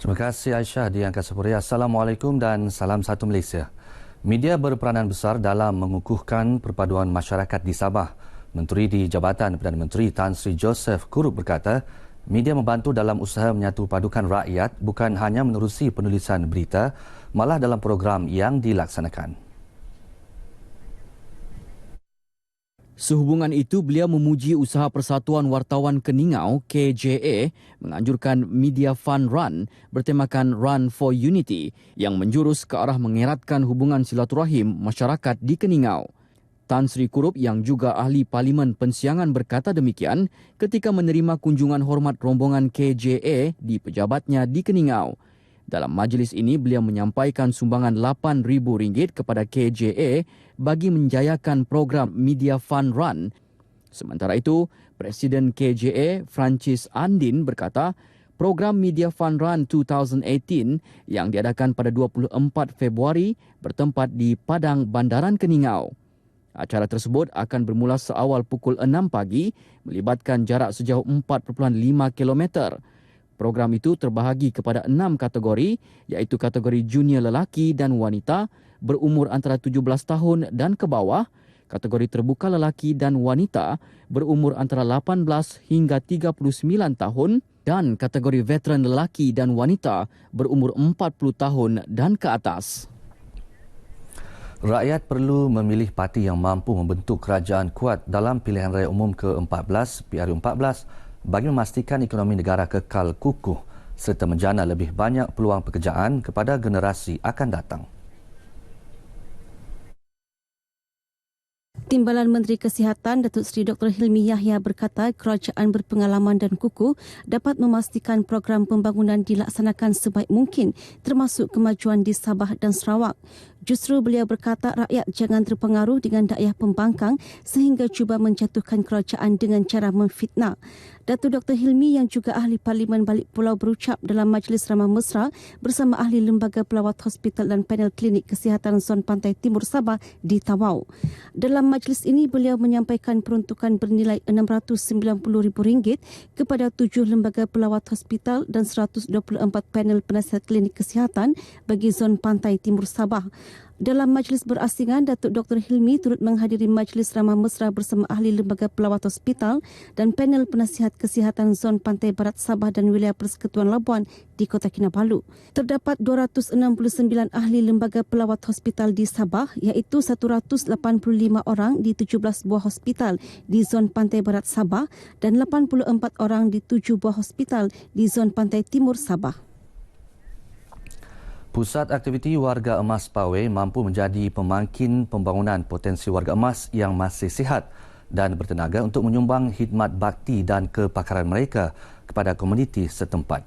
Terima kasih Aisyah di Angkasa Pura. Assalamualaikum dan salam satu Malaysia. Media berperanan besar dalam mengukuhkan perpaduan masyarakat di Sabah. Menteri di Jabatan Perdana Menteri Tan Sri Joseph Kurup berkata, media membantu dalam usaha menyatu padukan rakyat bukan hanya menerusi penulisan berita, malah dalam program yang dilaksanakan. Sehubungan itu, beliau memuji usaha Persatuan Wartawan Keningau KJA menganjurkan Media Fund Run bertemakan Run for Unity yang menjurus ke arah mengeratkan hubungan silaturahim masyarakat di Keningau. Tan Sri Kurup yang juga ahli Parlimen Pensiangan berkata demikian ketika menerima kunjungan hormat rombongan KJA di pejabatnya di Keningau. Dalam majlis ini, beliau menyampaikan sumbangan RM8,000 kepada KJA bagi menjayakan program Media Fund Run. Sementara itu, Presiden KJA Francis Andin berkata, program Media Fund Run 2018 yang diadakan pada 24 Februari bertempat di Padang Bandaran Keningau. Acara tersebut akan bermula seawal pukul 6 pagi, melibatkan jarak sejauh 4.5 kilometer. Program itu terbahagi kepada 6 kategori, iaitu kategori junior lelaki dan wanita berumur antara 17 tahun dan ke bawah, kategori terbuka lelaki dan wanita berumur antara 18 hingga 39 tahun, dan kategori veteran lelaki dan wanita berumur 40 tahun dan ke atas. Rakyat perlu memilih parti yang mampu membentuk kerajaan kuat dalam pilihan raya umum ke-14 PRU14 bagi memastikan ekonomi negara kekal kukuh serta menjana lebih banyak peluang pekerjaan kepada generasi akan datang. Timbalan Menteri Kesihatan Datuk Seri Dr. Hilmi Yahya berkata kerajaan berpengalaman dan kukuh dapat memastikan program pembangunan dilaksanakan sebaik mungkin termasuk kemajuan di Sabah dan Sarawak. Justru beliau berkata rakyat jangan terpengaruh dengan dakwah pembangkang sehingga cuba menjatuhkan kerajaan dengan cara memfitnah. Datuk Dr. Hilmi yang juga ahli Parlimen Balik Pulau berucap dalam Majlis Ramah Mesra bersama ahli Lembaga Pelawat Hospital dan panel klinik kesihatan Zon Pantai Timur Sabah di Tawau. Dalam majlis ini beliau menyampaikan peruntukan bernilai RM690,000 kepada 7 lembaga pelawat hospital dan 124 panel penasihat klinik kesihatan bagi Zon Pantai Timur Sabah. Dalam majlis berasingan, Datuk Dr. Hilmi turut menghadiri Majlis Ramah Mesra bersama ahli Lembaga Pelawat Hospital dan panel penasihat kesihatan Zon Pantai Barat Sabah dan Wilayah Persekutuan Labuan di Kota Kinabalu. Terdapat 269 ahli Lembaga Pelawat Hospital di Sabah, iaitu 185 orang di 17 buah hospital di Zon Pantai Barat Sabah dan 84 orang di 7 buah hospital di Zon Pantai Timur Sabah. Pusat Aktiviti Warga Emas Pawai mampu menjadi pemangkin pembangunan potensi warga emas yang masih sihat dan bertenaga untuk menyumbang khidmat bakti dan kepakaran mereka kepada komuniti setempat.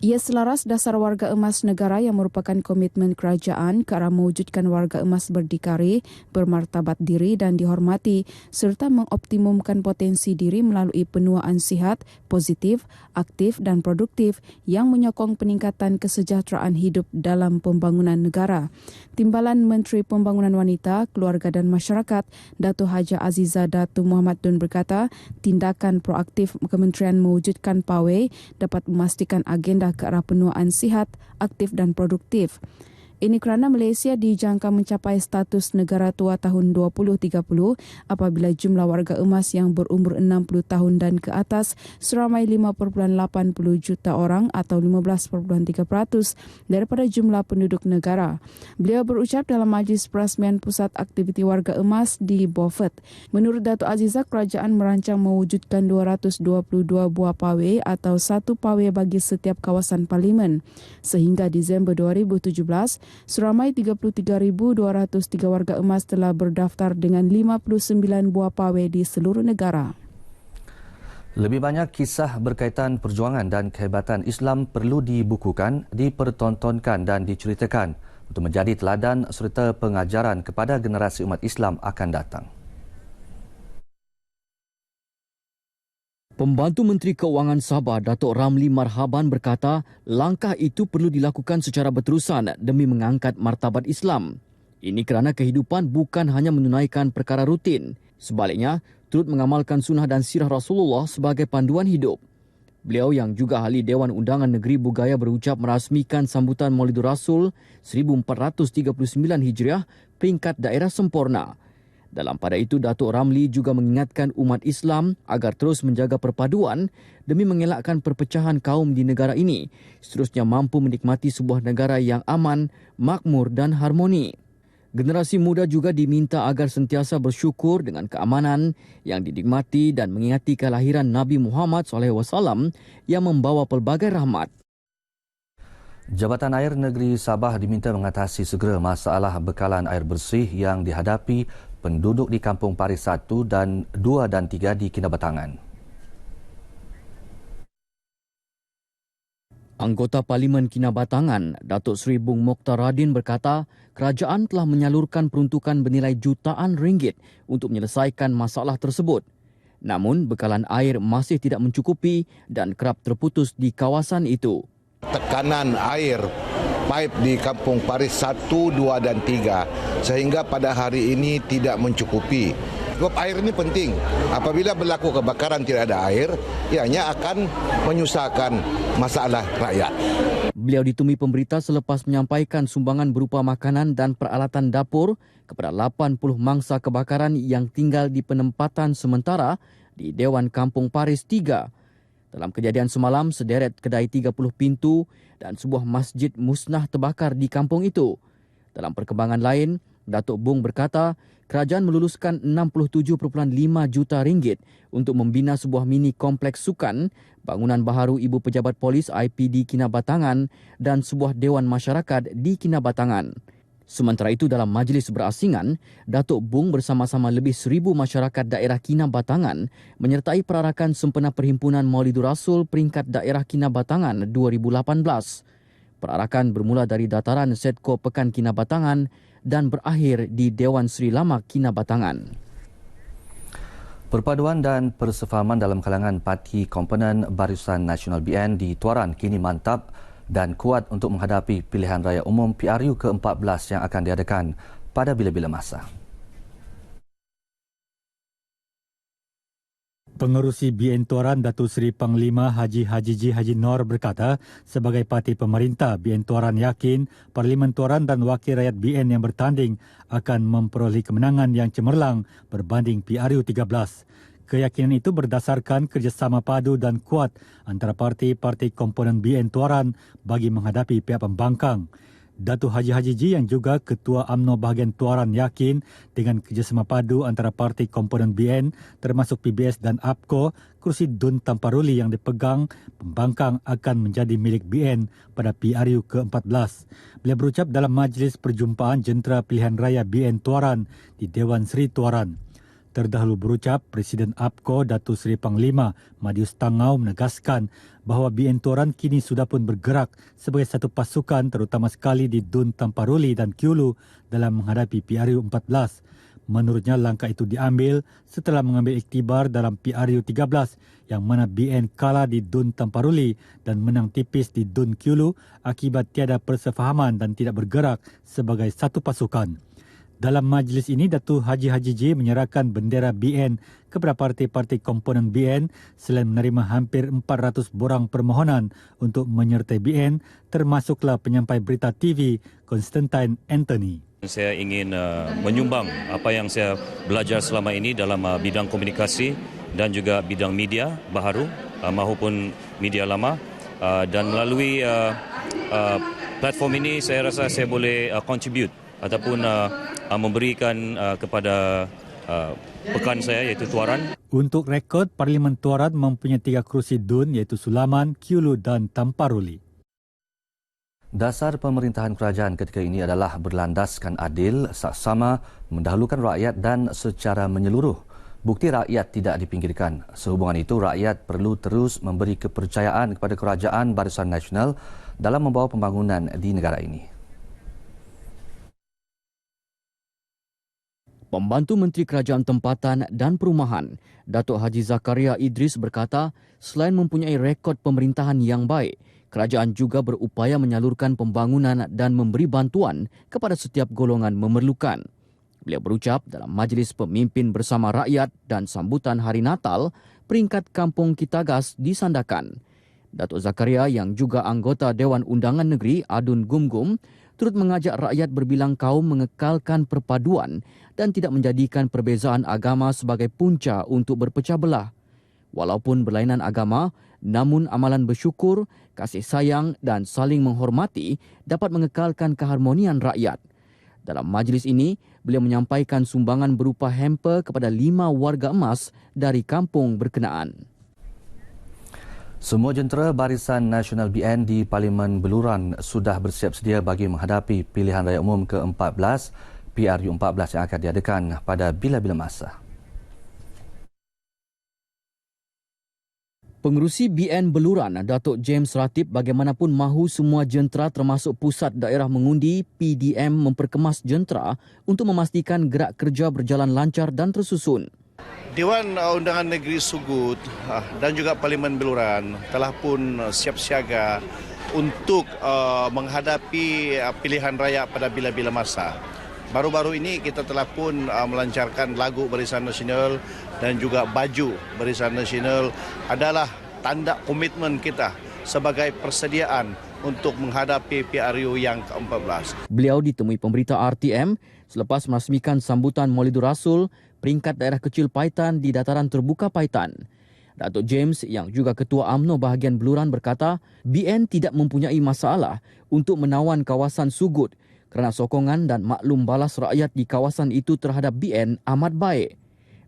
Ia selaras dasar warga emas negara yang merupakan komitmen kerajaan ke arah mewujudkan warga emas berdikari, bermartabat diri dan dihormati serta mengoptimumkan potensi diri melalui penuaan sihat, positif, aktif dan produktif yang menyokong peningkatan kesejahteraan hidup dalam pembangunan negara. Timbalan Menteri Pembangunan Wanita, Keluarga dan Masyarakat, Dato' Haja Aziza Datu Muhammad Dun berkata, tindakan proaktif Kementerian mewujudkan pawai dapat memastikan agenda ke arah penuaan sihat, aktif dan produktif. Ini kerana Malaysia dijangka mencapai status negara tua tahun 2030 apabila jumlah warga emas yang berumur 60 tahun dan ke atas seramai 5.80 juta orang atau 15.3% daripada jumlah penduduk negara. Beliau berucap dalam majlis perasmian Pusat Aktiviti Warga Emas di Beaufort. Menurut Datuk Aziza, kerajaan merancang mewujudkan 222 buah pawai atau satu pawai bagi setiap kawasan parlimen. Sehingga Disember 2017, seramai 33,203 warga emas telah berdaftar dengan 59 buah pawai di seluruh negara. Lebih banyak kisah berkaitan perjuangan dan kehebatan Islam perlu dibukukan, dipertontonkan dan diceritakan untuk menjadi teladan serta pengajaran kepada generasi umat Islam akan datang. Pembantu Menteri Keuangan Sabah, Datuk Ramli Marhaban berkata, langkah itu perlu dilakukan secara berterusan demi mengangkat martabat Islam. Ini kerana kehidupan bukan hanya menunaikan perkara rutin. Sebaliknya, turut mengamalkan sunnah dan sirah Rasulullah sebagai panduan hidup. Beliau yang juga ahli Dewan Undangan Negeri Bugaya berucap merasmikan sambutan Maulidur Rasul 1439 Hijriah peringkat daerah sempurna. Dalam pada itu, Datuk Ramli juga mengingatkan umat Islam agar terus menjaga perpaduan demi mengelakkan perpecahan kaum di negara ini, seterusnya mampu menikmati sebuah negara yang aman, makmur dan harmoni. Generasi muda juga diminta agar sentiasa bersyukur dengan keamanan yang dinikmati dan mengingati kelahiran Nabi Muhammad SAW yang membawa pelbagai rahmat. Jabatan Air Negeri Sabah diminta mengatasi segera masalah bekalan air bersih yang dihadapi penduduk di Kampung Paris 1 dan 2 dan 3 di Kinabatangan. Anggota Parlimen Kinabatangan, Datuk Seri Bung Mokhtar Radin berkata, kerajaan telah menyalurkan peruntukan bernilai jutaan ringgit untuk menyelesaikan masalah tersebut. Namun, bekalan air masih tidak mencukupi dan kerap terputus di kawasan itu. Tekanan air pipe di Kampung Paris 1, 2 dan 3 sehingga pada hari ini tidak mencukupi. Sebab air ini penting. Apabila berlaku kebakaran tidak ada air, ianya akan menyusahkan masalah rakyat. Beliau ditemui pemberita selepas menyampaikan sumbangan berupa makanan dan peralatan dapur kepada 80 mangsa kebakaran yang tinggal di penempatan sementara di Dewan Kampung Paris 3. Dalam kejadian semalam, sederet kedai 30 pintu dan sebuah masjid musnah terbakar di kampung itu. Dalam perkembangan lain, Datuk Bung berkata, kerajaan meluluskan 67.5 juta ringgit untuk membina sebuah mini kompleks sukan, bangunan baharu Ibu Pejabat Polis IPD Kinabatangan dan sebuah dewan masyarakat di Kinabatangan. Sementara itu dalam majlis berasingan, Datuk Bung bersama-sama lebih 1,000 masyarakat daerah Kinabatangan menyertai perarakan sempena Perhimpunan Maulidur Rasul peringkat daerah Kinabatangan 2018. Perarakan bermula dari dataran Setko Pekan Kinabatangan dan berakhir di Dewan Sri Lamak Kinabatangan. Perpaduan dan persefahaman dalam kalangan parti komponen Barisan Nasional BN di Tuaran kini mantap dan kuat untuk menghadapi pilihan raya umum PRU ke-14 yang akan diadakan pada bila-bila masa. Pengerusi BN Tuaran Datuk Seri Panglima Haji Ji Haji Nor berkata, sebagai parti pemerintah, BN Tuaran yakin Parlimen Tuaran dan wakil rakyat BN yang bertanding akan memperoleh kemenangan yang cemerlang berbanding PRU 13. Keyakinan itu berdasarkan kerjasama padu dan kuat antara parti-parti komponen BN Tuaran bagi menghadapi pihak pembangkang. Datuk Haji Ji yang juga Ketua UMNO bahagian Tuaran yakin dengan kerjasama padu antara parti komponen BN termasuk PBS dan APKO, kursi Dun Tamparuli yang dipegang pembangkang akan menjadi milik BN pada PRU ke-14. Beliau berucap dalam majlis perjumpaan jentera pilihan raya BN Tuaran di Dewan Seri Tuaran. Terdahulu berucap, Presiden APKO Datuk Seri Panglima Madius Tangau menegaskan bahawa BN Tuaran kini sudah pun bergerak sebagai satu pasukan terutama sekali di Dun Tamparuli dan Kiulu dalam menghadapi PRU 14. Menurutnya langkah itu diambil setelah mengambil iktibar dalam PRU 13 yang mana BN kalah di Dun Tamparuli dan menang tipis di Dun Kiulu akibat tiada persefahaman dan tidak bergerak sebagai satu pasukan. Dalam majlis ini, Datuk Haji Ji menyerahkan bendera BN kepada parti-parti komponen BN selain menerima hampir 400 borang permohonan untuk menyertai BN, termasuklah penyampai berita TV Constantine Anthony. Saya ingin menyumbang apa yang saya belajar selama ini dalam bidang komunikasi dan juga bidang media baharu maupun media lama, dan melalui platform ini saya rasa saya boleh contribute ataupun memberikan kepada pekan saya iaitu Tuaran. Untuk rekod, Parlimen Tuaran mempunyai 3 kerusi DUN iaitu Sulaman, Kiulu dan Tamparuli. Dasar pemerintahan kerajaan ketika ini adalah berlandaskan adil, saksama, mendahulukan rakyat dan secara menyeluruh. Bukti rakyat tidak dipinggirkan. Sehubungan itu, rakyat perlu terus memberi kepercayaan kepada Kerajaan Barisan Nasional dalam membawa pembangunan di negara ini. Pembantu Menteri Kerajaan Tempatan dan Perumahan, Datuk Haji Zakaria Idris berkata, selain mempunyai rekod pemerintahan yang baik, kerajaan juga berupaya menyalurkan pembangunan dan memberi bantuan kepada setiap golongan memerlukan. Beliau berucap dalam Majlis Pemimpin Bersama Rakyat dan sambutan Hari Natal, peringkat Kampung Kitagas disandakan. Datuk Zakaria yang juga anggota Dewan Undangan Negeri Adun Gumgum turut mengajak rakyat berbilang kaum mengekalkan perpaduan dan tidak menjadikan perbezaan agama sebagai punca untuk berpecah belah. Walaupun berlainan agama, namun amalan bersyukur, kasih sayang dan saling menghormati dapat mengekalkan keharmonian rakyat. Dalam majlis ini, beliau menyampaikan sumbangan berupa hamper kepada 5 warga emas dari kampung berkenaan. Semua jentera Barisan Nasional BN di Parlimen Beluran sudah bersiap sedia bagi menghadapi pilihan raya umum ke-14 PRU14 yang akan diadakan pada bila-bila masa. Pengerusi BN Beluran, Datuk James Ratib, bagaimanapun mahu semua jentera termasuk pusat daerah mengundi, PDM memperkemas jentera untuk memastikan gerak kerja berjalan lancar dan tersusun. Dewan Undangan Negeri Sugut dan juga Parlimen Beluran telah pun siap siaga untuk menghadapi pilihan raya pada bila-bila masa. Baru-baru ini kita telah pun melancarkan lagu Barisan Nasional dan juga baju Barisan Nasional adalah tanda komitmen kita sebagai persediaan untuk menghadapi PRU yang ke-14. Beliau ditemui pemberita RTM selepas merasmikan sambutan Maulidur Rasul peringkat daerah kecil Paitan di dataran terbuka Paitan. Datuk James yang juga Ketua UMNO bahagian Beluran berkata, BN tidak mempunyai masalah untuk menawan kawasan Sugut kerana sokongan dan maklum balas rakyat di kawasan itu terhadap BN amat baik.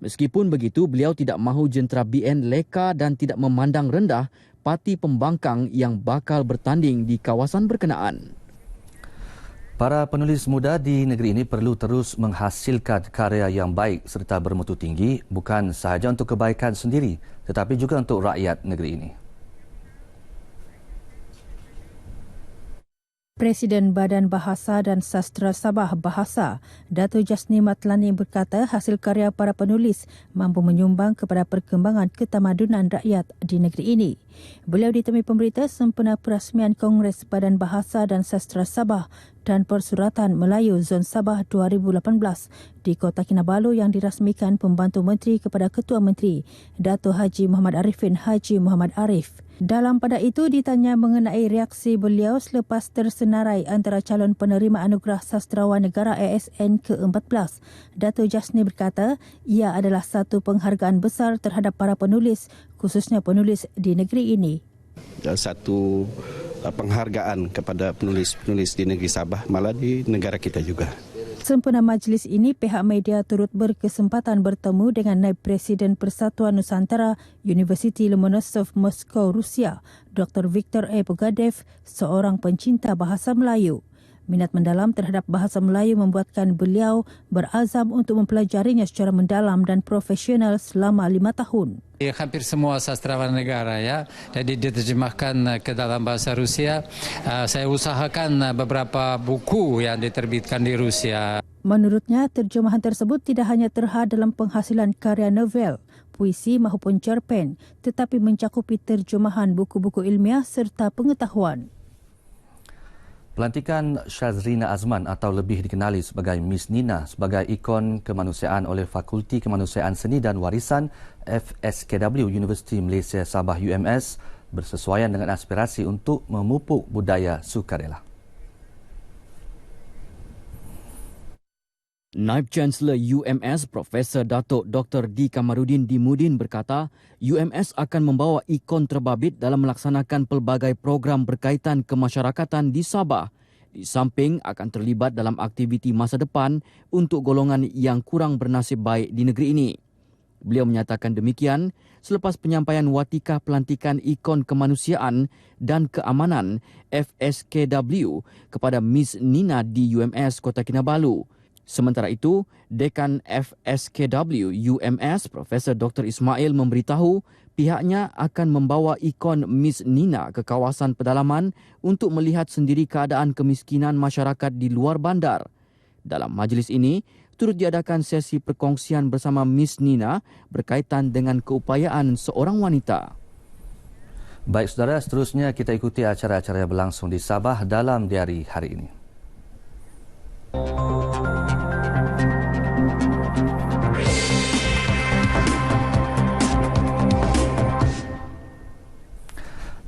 Meskipun begitu, beliau tidak mahu jentera BN leka dan tidak memandang rendah parti pembangkang yang bakal bertanding di kawasan berkenaan. Para penulis muda di negeri ini perlu terus menghasilkan karya yang baik serta bermutu tinggi, bukan sahaja untuk kebaikan sendiri tetapi juga untuk rakyat negeri ini. Presiden Badan Bahasa dan Sastra Sabah Bahasa, Dato' Jasni Matlani berkata hasil karya para penulis mampu menyumbang kepada perkembangan ketamadunan rakyat di negeri ini. Beliau ditemui pemberita sempena perasmian Kongres Badan Bahasa dan Sastra Sabah dan Persuratan Melayu Zon Sabah 2018 di Kota Kinabalu yang dirasmikan Pembantu Menteri kepada Ketua Menteri, Dato' Haji Muhammad Arifin Haji Muhammad Arif. Dalam pada itu ditanya mengenai reaksi beliau selepas tersenarai antara calon penerima Anugerah Sastrawan Negara ASN ke-14. Dato' Jasni berkata, ia adalah satu penghargaan besar terhadap para penulis, khususnya penulis di negeri ini. Satu penghargaan kepada penulis-penulis di negeri Sabah, malah di negara kita juga. Sempena majlis ini, pihak media turut berkesempatan bertemu dengan Naib Presiden Persatuan Nusantara Universiti Lomonosov Moskow, Rusia, Dr. Viktor E. Pogadev, seorang pencinta bahasa Melayu. Minat mendalam terhadap bahasa Melayu membuatkan beliau berazam untuk mempelajarinya secara mendalam dan profesional selama 5 tahun. Hampir semua sastrawan negara ya, jadi diterjemahkan ke dalam bahasa Rusia. Saya usahakan beberapa buku yang diterbitkan di Rusia. Menurutnya, terjemahan tersebut tidak hanya terhad dalam penghasilan karya novel, puisi maupun cerpen, tetapi mencakupi terjemahan buku-buku ilmiah serta pengetahuan. Pelantikan Syazrina Azman atau lebih dikenali sebagai Miss Nina sebagai ikon kemanusiaan oleh Fakulti Kemanusiaan Seni dan Warisan FSKW Universiti Malaysia Sabah UMS bersesuaian dengan aspirasi untuk memupuk budaya sukarela. Naib Chancellor UMS Profesor Datuk Dr. D. Kamarudin Dimudin berkata, UMS akan membawa ikon terbabit dalam melaksanakan pelbagai program berkaitan kemasyarakatan di Sabah, di samping akan terlibat dalam aktiviti masa depan untuk golongan yang kurang bernasib baik di negeri ini. Beliau menyatakan demikian selepas penyampaian watikah pelantikan ikon kemanusiaan dan keamanan FSKW kepada Miss Nina di UMS Kota Kinabalu. Sementara itu, Dekan FSKW UMS Profesor Dr. Ismail memberitahu pihaknya akan membawa ikon Miss Nina ke kawasan pedalaman untuk melihat sendiri keadaan kemiskinan masyarakat di luar bandar. Dalam majlis ini, turut diadakan sesi perkongsian bersama Miss Nina berkaitan dengan keupayaan seorang wanita. Baik saudara, seterusnya kita ikuti acara-acara yang berlangsung di Sabah dalam diari hari ini.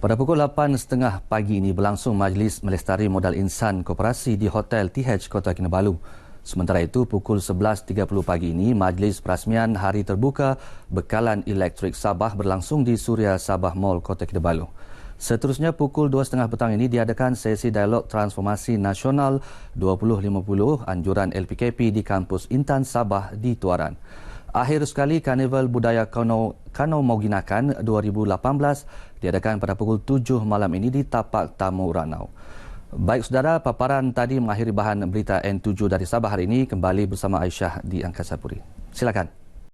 Pada pukul 8.30 pagi ini berlangsung Majlis Melestari Modal Insan Koperasi di Hotel TH Kota Kinabalu. Sementara itu, pukul 11.30 pagi ini, Majlis Perasmian Hari Terbuka Bekalan Elektrik Sabah berlangsung di Suria Sabah Mall Kota Kinabalu. Seterusnya, pukul 2.30 petang ini diadakan sesi Dialog Transformasi Nasional 2050 Anjuran LPKP di Kampus Intan Sabah di Tuaran. Akhir sekali, Karnival Budaya Kano Moginakan 2018 diadakan pada pukul 7 malam ini di Tapak Tamu Ranau. Baik saudara, paparan tadi mengakhiri bahan berita N7 dari Sabah hari ini. Kembali bersama Aisyah di Angkasa Puri. Silakan.